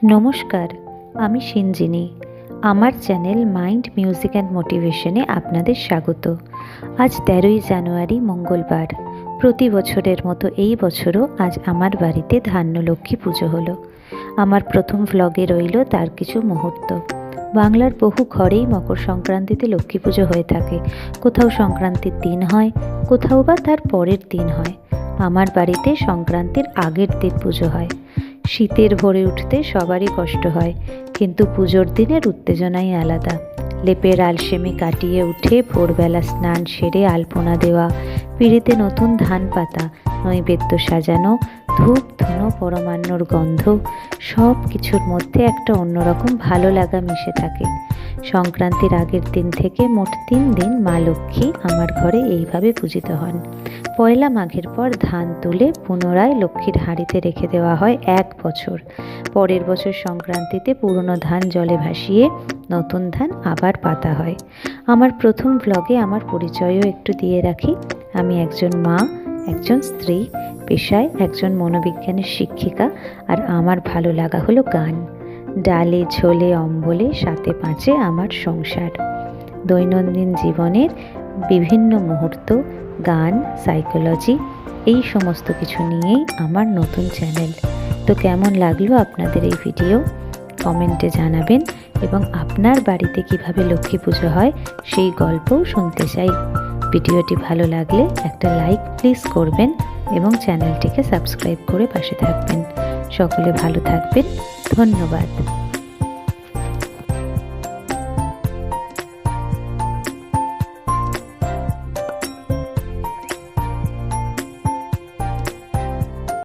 নমস্কার, আমি সিঞ্জিনি। আমার চ্যানেল মাইন্ড মিউজিক অ্যান্ড মোটিভেশনে আপনাদের স্বাগত। আজ 13ই জানুয়ারি মঙ্গলবার। প্রতি বছরের মতো এই বছরও আজ আমার বাড়িতে ধান্যলক্ষ্মী পুজো হলো। আমার প্রথম ভ্লগে রইল তার কিছু মুহূর্ত। বাংলার বহু ঘরেই মকর সংক্রান্তিতে লক্ষ্মী পুজো হয়ে থাকে। কোথাও সংক্রান্তির দিন হয়, কোথাও বা তার পরের দিন হয়। আমার বাড়িতে সংক্রান্তির আগের দিন পুজো হয়। শীতের ভোরে উঠতে সবারই কষ্ট হয়, কিন্তু পুজোর দিনের উত্তেজনাই আলাদা। লেপের আলসেমি কাটিয়ে উঠে ভোরবেলা স্নান সেরে আলপনা দেওয়া, পিঁড়িতে নতুন ধান পাতা, নৈবেদ্য সাজানো, ধূপ ধুনো পরমান্নর গন্ধ, সব কিছুর মধ্যে একটা অন্যরকম ভালো লাগা মিশে থাকে। সংক্রান্তির আগের দিন থেকে মোট 3 দিন মা লক্ষ্মী আমার ঘরে এইভাবে পূজিত হন। পয়লা মাঘের পর ধান তুলে পুনরায় লক্ষ্মীর হাঁড়িতে রেখে দেওয়া হয় 1 বছর। পরের বছর সংক্রান্তিতে পুরনো ধান জলে ভাসিয়ে নতুন ধান আবার পাতা হয়। আমার প্রথম ব্লগে আমার পরিচয়ও একটু দিয়ে রাখি। আমি একজন মা, একজন স্ত্রী, পেশায় একজন মনোবিজ্ঞানের শিক্ষিকা, আর আমার ভালো লাগা হলো গান। ডালে ঝোলে অম্বলে সাথে পাঁচে আমার সংসার। দৈনন্দিন জীবনের বিভিন্ন মুহূর্ত, গান, সাইকোলজি, এই সমস্ত কিছু নিয়েই আমার নতুন চ্যানেল। তো কেমন লাগলো আপনাদের এই ভিডিও কমেন্টে জানাবেন, এবং আপনার বাড়িতে কিভাবে লক্ষ্মী পুজো হয় সেই গল্পও শুনতে চাই। ভিডিওটি ভালো লাগলে একটা লাইক প্লিজ করবেন এবং চ্যানেলটিকে সাবস্ক্রাইব করে পাশে থাকবেন। সকলে ভালো থাকবেন। ধন্যবাদ।